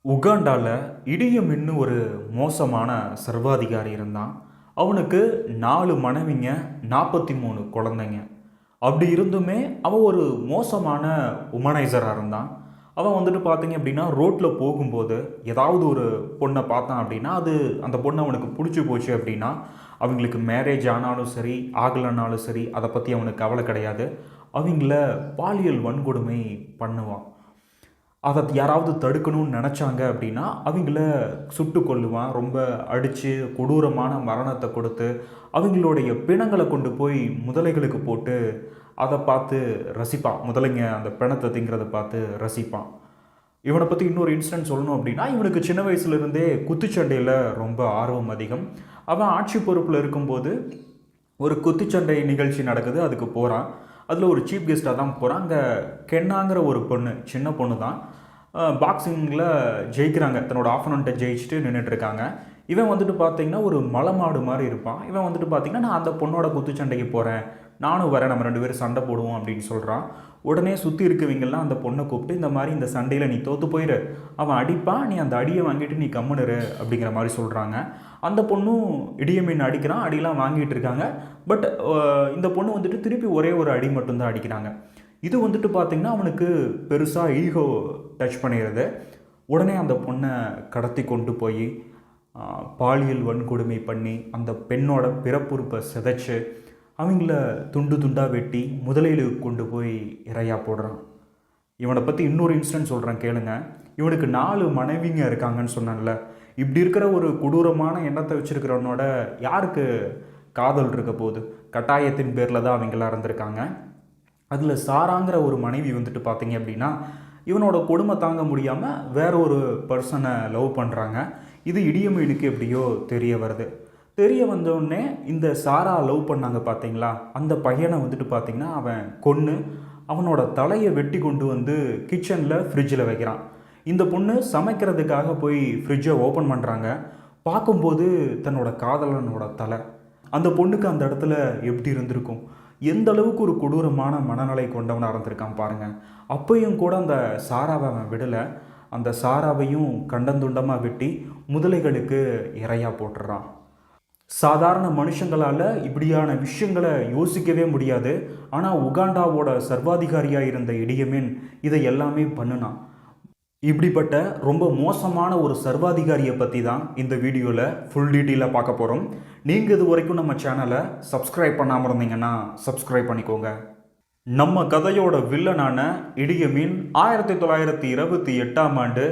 உகாண்டால இடியமின்னு ஒரு மோசமான சர்வாதிகாரி இருந்தான். அவனுக்கு 4 மனைவிங்க, 43 குழந்தைங்க. அப்படி இருந்துமே அவன் ஒரு மோசமான உமனைசரா இருந்தான். அவன் வந்துட்டு பார்த்தீங்க அப்படின்னா, ரோட்ல போகும்போது ஏதாவது ஒரு பொண்ண பார்த்தான் அப்படின்னா, அந்த பொண்ணு அவனுக்கு புடிச்சு போச்சு அப்படின்னா, அவங்களுக்கு மேரேஜ் ஆனாலும் சரி, ஆகலனாலும் சரி, அத பத்தி அவனுக்கு கவல கிடையாது. அவிங்கள பாலியல் வன்கொடுமை பண்ணுவான். அத யாராவது தடுக்கணும்னு நெனச்சாங்க அப்படின்னா, அவிங்கள சுட்டுக் கொல்லுவான். ரொம்ப அடிச்சு கொடூரமான மரணத்த கொடுத்து, அவிங்களுடைய பிணங்கள கொண்டு போய் முதலைகளுக்கு போட்டு, அத பார்த்து ரசிப்பான். முதலைங்க அந்த பிணத்த திங்கிறத பார்த்து ரசிப்பான். இவன பத்தி இன்னொரு இன்சிடென்ட் சொல்லணும் அப்படின்னா, இவனுக்கு சின்ன வயசுலேருந்தே குத்துச்சண்டையில ரொம்ப ஆர்வம் அதிகம். அவன் ஆட்சி பொறுப்புல இருக்கும்போது, ஒரு குத்துச்சண்டை நிகழ்ச்சி நடக்குது. அதுக்கு போறான். அதில ஒரு சீஃப் கெஸ்ட்டா தான் போறான். அங்க கென்னாங்கிற ஒரு பொண்ணு, சின்ன பொண்ணு தான். பாக்ஸிங்கில ஜெயிக்கிறாங்க. தன்னோட ஆப்போனன்ட்ட ஜெயிச்சுட்டு நின்னுட்டுருக்காங்க. இவன் வந்துட்டு பார்த்தீங்கன்னா, ஒரு மலை மாடு மாரி இருப்பான். இவன் வந்துட்டு பார்த்தீங்கன்னா, "நான் அந்த பொண்ணோட குத்துச்சண்டைக்கு போறேன். நானும் வரேன். நம்ம 2 பேரும் சண்டை போடுவோம்." அப்படின்னு சொல்றான். உடனே சுத்தி இருக்கவங்கலாம் அந்த பொண்ண கூப்பிட்டு, "இந்த மாரி இந்த சண்டையில நீ தோத்து போயிரு. அவன் அடிப்பான். நீ அந்த அடிய வாங்கிட்டு நீ கம்முனு இரு." அப்படிங்கிற மாரி சொல்றாங்க. அந்த பொண்ணும் இடியமீன் அடிக்கிறான். அடிலாம் வாங்கிட்டு இருக்காங்க. பட் இந்த பொண்ணு வந்துட்டு திருப்பி ஒரே ஒரு அடி மட்டும் தான் அடிக்கிறாங்க. இது வந்துட்டு பார்த்தீங்கன்னா, அவனுக்கு பெருசா ஈகோ டச் பண்ணிருது. உடனே அந்த பொண்ண கடத்தி கொண்டு போயி, பாலியல் வன்கொடுமை பண்ணி, அந்த பெண்ணோட பிறப்புறுப்ப சிதைச்சு, அவிங்கள துண்டு துண்டா வெட்டி, முதலையிலுக்கு கொண்டு போய் இரையா போடுறான். இவன பத்தி இன்னொரு இன்சிடென்ட் சொல்றேன் கேளுங்க. இவனுக்கு 4 மனைவிங்க இருக்காங்கன்னு சொன்னேன்ல. இப்படி இருக்கிற ஒரு கொடூரமான எண்ணத்த வச்சிருக்கிறவனோட யாருக்கு காதல் இருக்க போது? கட்டாயத்தின் பேர்ல தான் அவிங்கலாம் இருந்திருக்காங்க. அதில சாராங்கிற ஒரு மனைவி வந்துட்டு பார்த்தீங்க அப்படின்னா, இவனோட கொடுமை தாங்க முடியாம வேற ஒரு பெர்சன லவ் பண்றாங்க. இது இடியமீனுக்கு எப்படியோ தெரிய வருது. தெரிய வந்தோடனே இந்த சாரா லவ் பண்ணாங்க பார்த்தீங்களா, அந்த பையன வந்துட்டு பார்த்தீங்கன்னா, அவன் கொன்னு அவனோட தலைய வெட்டி கொண்டு வந்து கிச்சன்ல, ஃப்ரிட்ஜில வைக்கிறான். இந்த பொண்ணு சமைக்கிறதுக்காக போய் ஃப்ரிட்ஜ ஓப்பன் பண்றாங்க. பார்க்கும்போது தன்னோட காதலனோட தல. அந்த பொண்ணுக்கு அந்த இடத்துல எப்படி இருந்திருக்கும்? எந்த அளவுக்கு ஒரு கொடூரமான மனநிலை கொண்டவனா இருந்திருக்கான் பாருங்க. அப்பயும் கூட அந்த சாராவ அவன் விடல. அந்த சாராவையும் கண்டந்துண்டமா வெட்டி முதலைகளுக்கு இரையா போட்டுறான். சாதாரண மனுஷங்களால இப்படியான விஷயங்கள யோசிக்கவே முடியாது. ஆனா உகாண்டாவோட சர்வாதிகாரியா இருந்த இடியமீன் இதை எல்லாமே பண்ணுனான். இப்படிப்பட்ட ரொம்ப மோசமான ஒரு சர்வாதிகாரியை பற்றி தான் இந்த வீடியோவில் ஃபுல் டீட்டெயிலாக பார்க்க போகிறோம். நீங்கள் இது வரைக்கும் நம்ம சேனலை சப்ஸ்கிரைப் பண்ணாமல் இருந்தீங்கன்னா சப்ஸ்கிரைப் பண்ணிக்கோங்க. நம்ம கதையோட வில்லனான இடியமீன் 1928ஆம் ஆண்டு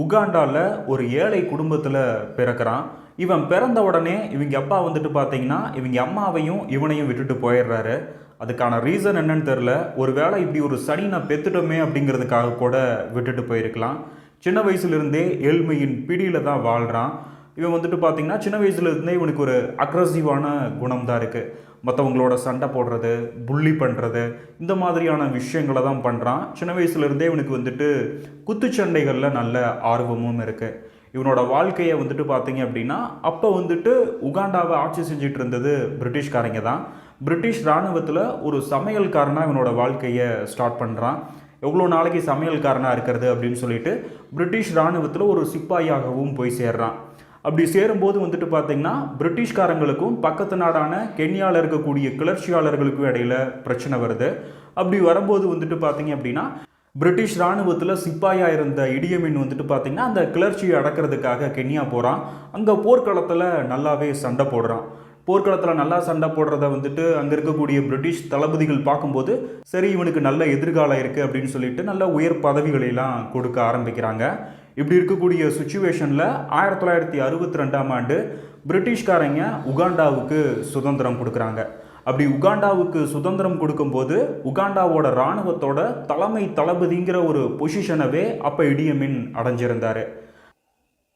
உகாண்டாவில் ஒரு ஏழை குடும்பத்தில் பிறக்கிறான். இவன் பிறந்த உடனே இவங்க அப்பா வந்துட்டு பார்த்தீங்கன்னா, இவங்க அம்மாவையும் இவனையும் விட்டுட்டு போயிடுறாரு. அதுக்கான ரீசன் என்னன்னு தெரில. ஒரு வேளை இப்படி ஒரு சனி நான் பெத்துட்டோமே அப்படிங்கிறதுக்காக கூட விட்டுட்டு போயிருக்கலாம். சின்ன வயசுலேருந்தே ஏழ்மையின் பிடியில் தான் வாழ்கிறான். இவன் வந்துட்டு பார்த்தீங்கன்னா, சின்ன வயசுலேருந்தே இவனுக்கு ஒரு அக்ரஸிவான குணம் தான் இருக்குது. மற்றவங்களோட சண்டை போடுறது, புள்ளி பண்ணுறது, இந்த மாதிரியான விஷயங்களை தான் பண்ணுறான். சின்ன வயசுலேருந்தே இவனுக்கு வந்துட்டு குத்துச்சண்டைகளில் நல்ல ஆர்வமும் இருக்குது. இவனோட வாழ்க்கையை வந்துட்டு பார்த்தீங்க அப்படின்னா, அப்போ வந்துட்டு உகாண்டாவை ஆட்சி செஞ்சுட்டு இருந்தது பிரிட்டிஷ்காரங்க தான். பிரிட்டிஷ் இராணுவத்தில் ஒரு சமையல்காரனாக இவனோட வாழ்க்கையை ஸ்டார்ட் பண்ணுறான். எவ்வளோ நாளைக்கு சமையல்காரனாக இருக்கிறது அப்படின்னு சொல்லிட்டு பிரிட்டிஷ் இராணுவத்தில் ஒரு சிப்பாயாகவும் போய் சேர்றான். அப்படி சேரும்போது வந்துட்டு பார்த்தீங்கன்னா, பிரிட்டிஷ்காரங்களுக்கும் பக்கத்து நாடான கென்யாவில் இருக்கக்கூடிய கிளர்ச்சியாளர்களுக்கும் இடையில பிரச்சனை வருது. அப்படி வரும்போது வந்துட்டு பார்த்தீங்க அப்படின்னா, பிரிட்டிஷ் இராணுவத்தில் சிப்பாயாக இருந்த இடியமீன் வந்துட்டு பார்த்தீங்கன்னா, அந்த கிளர்ச்சியை அடக்கிறதுக்காக கென்யா போகிறான். அங்கே போர்க்களத்தில் நல்லாவே சண்டை போடுறான். போர்க்களத்தில் நல்லா சண்டை போடுறத வந்துட்டு அங்கே இருக்கக்கூடிய பிரிட்டிஷ் தளபதிகள் பார்க்கும்போது, சரி இவனுக்கு நல்ல எதிர்காலம் இருக்குது அப்படின்னு சொல்லிட்டு நல்ல உயர் பதவிகளெல்லாம் கொடுக்க ஆரம்பிக்கிறாங்க. இப்படி இருக்கக்கூடிய சுச்சுவேஷனில் 1962ஆம் ஆண்டு பிரிட்டிஷ்காரங்க உகாண்டாவுக்கு சுதந்திரம் கொடுக்குறாங்க. அப்படி உகாண்டாவுக்கு சுதந்திரம் கொடுக்கும்போது உகாண்டாவோட இராணுவத்தோட தலைமை தளபதிங்கிற ஒரு பொசிஷனவே அப்போ இடியமீன் அடைஞ்சிருந்தார்.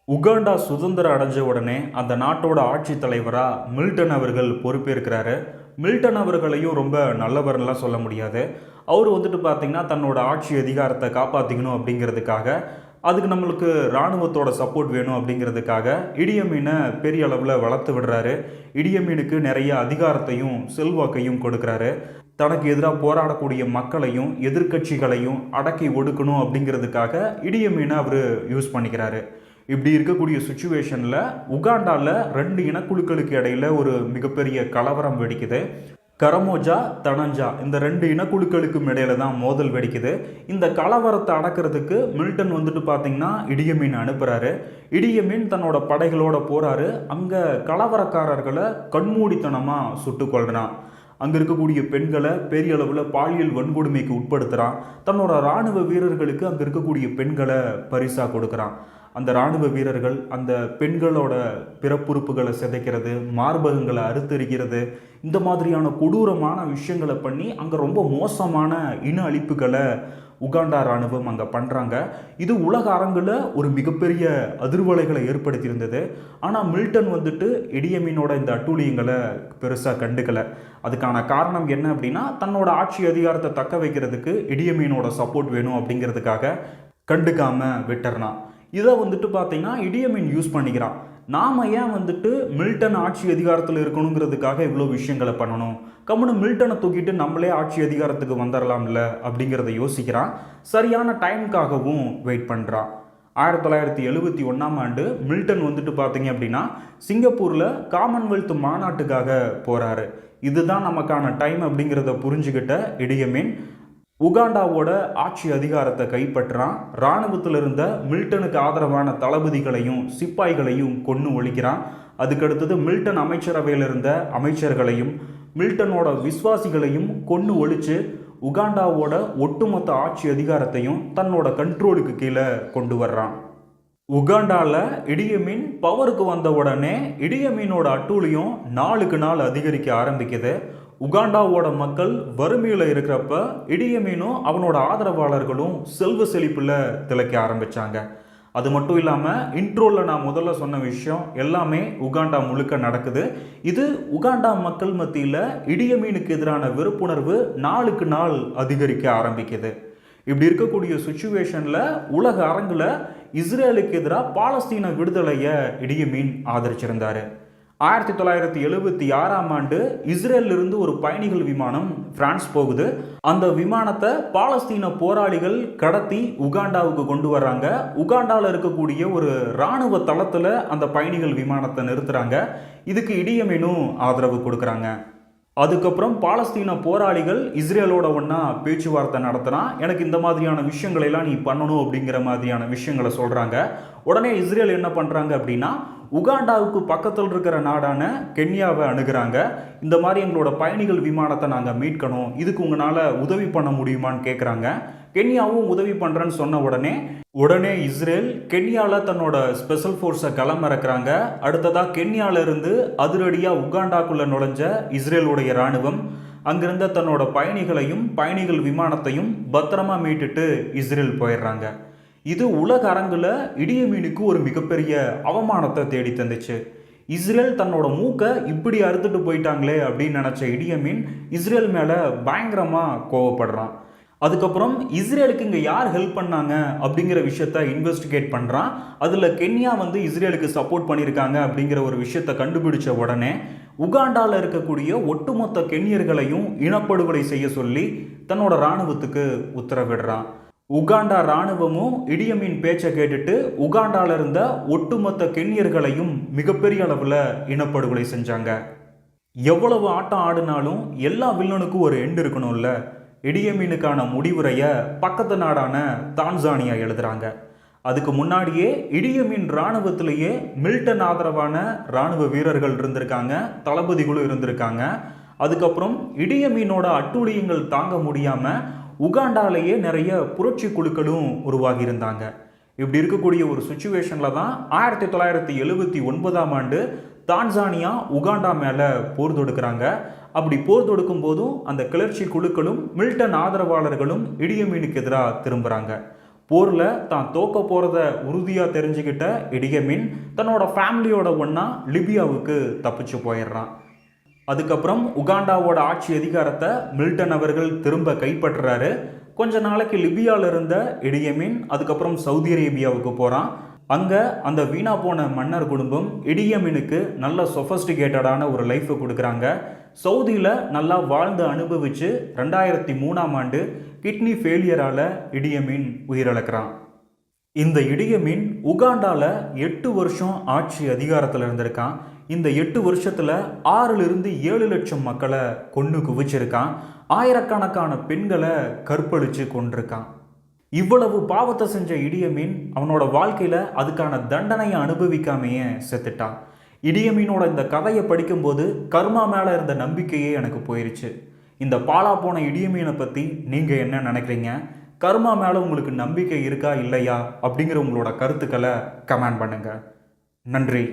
உகாண்டா சுதந்திரம் அடைஞ்ச உடனே அந்த நாட்டோட ஆட்சி தலைவராக மில்டன் அவர்கள் பொறுப்பேற்கிறாரு. மில்டன் அவர்களையும் ரொம்ப நல்லவர்லாம் சொல்ல முடியாது. அவர் வந்துட்டு பார்த்தீங்கன்னா, தன்னோட ஆட்சி அதிகாரத்தை காப்பாற்றிக்கணும் அப்படிங்கிறதுக்காக அதுக்கு நம்மளுக்கு இராணுவத்தோட சப்போர்ட் வேணும் அப்படிங்கிறதுக்காக இடியமீனை பெரிய அளவில் வளர்த்து விடுறாரு. இடியமீனுக்கு நிறைய அதிகாரத்தையும் செல்வாக்கையும் கொடுக்குறாரு. தனக்கு எதிராக போராடக்கூடிய மக்களையும் எதிர்க்கட்சிகளையும் அடக்கி ஒடுக்கணும் அப்படிங்கிறதுக்காக இடியமீனை அவர் யூஸ் பண்ணிக்கிறாரு. இப்படி இருக்கக்கூடிய சுச்சுவேஷனில் உகாண்டாவில் 2 இனக்குழுக்களுக்கு இடையில் ஒரு மிகப்பெரிய கலவரம் வெடிக்குது. கரமோஜா, தனஞ்சா இந்த 2 இனக்குழுக்களுக்கும் இடையில தான் மோதல் வெடிக்குது. இந்த கலவரத்தை அடக்கிறதுக்கு மில்டன் வந்துட்டு பார்த்தீங்கன்னா இடியமீன் அனுப்புகிறாரு. இடியமீன் தன்னோட படைகளோட போகிறாரு. அங்கே கலவரக்காரர்களை கண்மூடித்தனமாக சுட்டு கொள்கிறான். அங்கே இருக்கக்கூடிய பெண்களை பெரிய அளவில் பாலியல் வன்கொடுமைக்கு உட்படுத்துகிறான். தன்னோட இராணுவ வீரர்களுக்கு அங்கே இருக்கக்கூடிய பெண்களை பரிசாக கொடுக்குறான். அந்த இராணுவ வீரர்கள் அந்த பெண்களோட பிறப்புறுப்புகளை சிதைக்கிறது, மார்பகங்களை அறுத்தறிகிறது, இந்த மாதிரியான கொடூரமான விஷயங்களை பண்ணி அங்கே ரொம்ப மோசமான இன அழிப்புகளை உகாண்டா இராணுவம் அங்கே பண்ணுறாங்க. இது உலக அரங்கில் ஒரு மிகப்பெரிய அதிர்வலைகளை ஏற்படுத்தியிருந்தது. ஆனால் மில்டன் வந்துட்டு இடியமீனோட இந்த அட்டூழியங்களை பெருசாக கண்டுக்கலை. அதுக்கான காரணம் என்ன அப்படின்னா, தன்னோட ஆட்சி அதிகாரத்தை தக்க வைக்கிறதுக்கு இடியமீனோட சப்போர்ட் வேணும் அப்படிங்கிறதுக்காக கண்டுக்காமல் விட்டுறான். இதை வந்துட்டு பார்த்தீங்கன்னா இடியமீன் யூஸ் பண்ணிக்கிறான். நாம் ஏன் வந்துட்டு மில்டன் ஆட்சி அதிகாரத்தில் இருக்கணுங்கிறதுக்காக இவ்வளோ விஷயங்களை பண்ணணும், கம்முன்னு மில்டனை தூக்கிட்டு நம்மளே ஆட்சி அதிகாரத்துக்கு வந்துடலாம்ல அப்படிங்கிறத யோசிக்கிறான். சரியான டைமுக்காகவும் வெயிட் பண்ணுறான். 1971 மில்டன் வந்துட்டு பார்த்தீங்க அப்படின்னா சிங்கப்பூரில் காமன்வெல்த் மாநாட்டுக்காக போகிறாரு. இதுதான் நமக்கான டைம் அப்படிங்கிறத புரிஞ்சுக்கிட்ட இடியமீன் உகாண்டாவோட ஆட்சி அதிகாரத்தை கைப்பற்றான். இராணுவத்தில் இருந்த மில்டனுக்கு ஆதரவான தளபதிகளையும் சிப்பாய்களையும் கொன்று ஒழிக்கிறான். அதுக்கடுத்தது மில்டன் அமைச்சரவையில் இருந்த அமைச்சர்களையும் மில்டனோட விசுவாசிகளையும் கொன்று ஒழித்து உகாண்டாவோட ஒட்டுமொத்த ஆட்சி அதிகாரத்தையும் தன்னோட கண்ட்ரோலுக்கு கீழே கொண்டு வர்றான். உகாண்டாவில் இடியமீன் பவருக்கு வந்த உடனே இடியமீனோட அட்டூழியம் நாளுக்கு நாள் அதிகரிக்க ஆரம்பிக்குது. உகாண்டாவோட மக்கள் வறுமையில் இருக்கிறப்ப இடியமீனும் அவனோட ஆதரவாளர்களும் செல்வ செழிப்பில் திளைக்க ஆரம்பித்தாங்க. அது மட்டும் இல்லாமல் இன்ட்ரோவில் நான் முதல்ல சொன்ன விஷயம் எல்லாமே உகாண்டா முழுக்க நடக்குது. இது உகாண்டா மக்கள் மத்தியில் இடியமீனுக்கு எதிரான வெறுப்புணர்வு நாளுக்கு நாள் அதிகரிக்க ஆரம்பிக்குது. இப்படி இருக்கக்கூடிய சுச்சுவேஷனில் உலக அரங்கில் இஸ்ரேலுக்கு எதிராக பாலஸ்தீன விடுதலையை இடியமீன் ஆதரிச்சிருந்தார். 1976 இஸ்ரேலிருந்து ஒரு பயணிகள் விமானம் பிரான்ஸ் போகுது. அந்த விமானத்தை பாலஸ்தீன போராளிகள் கடத்தி உகாண்டாவுக்கு கொண்டு வர்றாங்க. உகாண்டாவில் இருக்கக்கூடிய ஒரு இராணுவ தளத்தில் அந்த பயணிகள் விமானத்தை நிறுத்துறாங்க. இதுக்கு இடியமீனும் ஆதரவு கொடுக்குறாங்க. அதுக்கப்புறம் பாலஸ்தீன போராளிகள் இஸ்ரேலோட ஒன்றா பேச்சுவார்த்தை நடத்தினா எனக்கு இந்த மாதிரியான விஷயங்களெல்லாம் நீ பண்ணணும் அப்படிங்கிற மாதிரியான விஷயங்களை சொல்கிறாங்க. உடனே இஸ்ரேல் என்ன பண்ணுறாங்க அப்படின்னா உகாண்டாவுக்கு பக்கத்தில் இருக்கிற நாடான கென்யாவை அணுகிறாங்க. இந்த மாதிரி எங்களோட பயணிகள் விமானத்தை நாங்கள் மீட்கணும், இதுக்கு உங்களால் உதவி பண்ண முடியுமான்னு கேட்குறாங்க. கென்யாவும் உதவி பண்ணுறேன்னு சொன்ன உடனே இஸ்ரேல் கென்யாவில் தன்னோட ஸ்பெஷல் ஃபோர்ஸை களமிறக்குறாங்க. அடுத்ததாக கென்யாவிலிருந்து அதிரடியாக உகாண்டாக்குள்ளே நுழைஞ்ச இஸ்ரேலுடைய இராணுவம் அங்கிருந்த தன்னோட பயணிகளையும் பயணிகள் விமானத்தையும் பத்திரமா மீட்டுட்டு இஸ்ரேல் போயிடுறாங்க. இது உலக அரங்கில் இடியமீனுக்கு ஒரு மிகப்பெரிய அவமானத்தை தேடி தந்துச்சு. இஸ்ரேல் தன்னோட மூக்கை இப்படி அறுத்துட்டு போயிட்டாங்களே அப்படின்னு நினச்ச இடியமீன் இஸ்ரேல் மேலே பயங்கரமாக கோவப்படுறான். அதுக்கப்புறம் இஸ்ரேலுக்கு இங்கே யார் ஹெல்ப் பண்ணாங்க அப்படிங்கிற விஷயத்த இன்வெஸ்டிகேட் பண்ணுறான். அதில் கென்யா இஸ்ரேலுக்கு சப்போர்ட் பண்ணியிருக்காங்க அப்படிங்கிற ஒரு விஷயத்தை கண்டுபிடிச்ச உடனே உகாண்டாவில் இருக்கக்கூடிய ஒட்டுமொத்த கென்யர்களையும் இனப்படுகொலை செய்ய சொல்லி தன்னோட இராணுவத்துக்கு உத்தரவிடுறான். உகாண்டா இராணுவமும் இடியமீன் பேச்சை கேட்டுட்டு உகாண்டாவில் இருந்த ஒட்டுமொத்த கென்யர்களையும் மிகப்பெரிய அளவில் இனப்படுகொலை செஞ்சாங்க. எவ்வளவு ஆட்டம் ஆடினாலும் எல்லா வில்லனுக்கும் ஒரு எண்டு இருக்கணும்ல. இடியமீனுக்கான முடிவுரையை பக்கத்து நாடான தான்சானியா எழுதுறாங்க. அதுக்கு முன்னாடியே இடியமீன் இராணுவத்திலேயே மில்டன் ஆதரவான இராணுவ வீரர்கள் இருந்திருக்காங்க, தளபதிகளும் இருந்திருக்காங்க. அதுக்கப்புறம் இடியமீனோட அட்டூழியங்கள் தாங்க முடியாமல் உகாண்டாலேயே நிறைய புரட்சி குழுக்களும் உருவாகி இருந்தாங்க. இப்படி இருக்கக்கூடிய ஒரு சுச்சுவேஷனில் தான் 1979 தான்சானியா உகாண்டா மேலே போர் தொடுக்கிறாங்க. அப்படி போர் தொடுக்கும் போதும் அந்த கிளர்ச்சி குழுக்களும் மில்டன் ஆதரவாளர்களும் இடியமீனுக்கு எதிராக திரும்புகிறாங்க. போரில் தான் தோக்க போகிறத உறுதியாக தெரிஞ்சுக்கிட்ட இடியமீன் தன்னோட ஃபேமிலியோட ஒன்றா லிபியாவுக்கு தப்பிச்சு போயிடுறான். அதுக்கப்புறம் உகாண்டாவோட ஆட்சி அதிகாரத்தை மில்டன் அவர்கள் திரும்ப கைப்பற்றுறாரு. கொஞ்ச நாளைக்கு லிபியாவில் இருந்த இடியமீன் அதுக்கப்புறம் சவுதி அரேபியாவுக்கு போகிறான். அங்கே அந்த வீணா போன மன்னர் குடும்பம் இடியமீனுக்கு நல்ல சொஃபஸ்டிகேட்டடான ஒரு லைஃப்பை கொடுக்குறாங்க. சவுதியில் நல்லா வாழ்ந்து அனுபவித்து 2003ஆம் ஆண்டு கிட்னி ஃபெயிலியரால் இடியமீன் உயிரிழக்கிறான். இந்த இடியமீன் உகாண்டாவில் 8 வருஷம் ஆட்சி அதிகாரத்தில் இருந்திருக்கான். இந்த 8 வருஷத்தில் 6லிருந்து 7 லட்சம் மக்களை கொன்று குவிச்சிருக்கான். ஆயிரக்கணக்கான பெண்களை கற்பழித்து கொண்டிருக்கான். இவ்வளவு பாவத்தை செஞ்ச இடியமீன் அவனோட வாழ்க்கையில் அதுக்கான தண்டனையை அனுபவிக்காமையே செத்துட்டான். இடியமீனோட இந்த கதையை படிக்கும்போது கர்மா மேலே இருந்த நம்பிக்கையே எனக்கு போயிருச்சு. இந்த பாலா போன இடியமீனை பற்றி நீங்கள் என்ன நினைக்கிறீங்க? கர்மா மேலே உங்களுக்கு நம்பிக்கை இருக்கா இல்லையா அப்படிங்கிற உங்களோட கருத்துக்களை கமெண்ட் பண்ணுங்கள். நன்றி.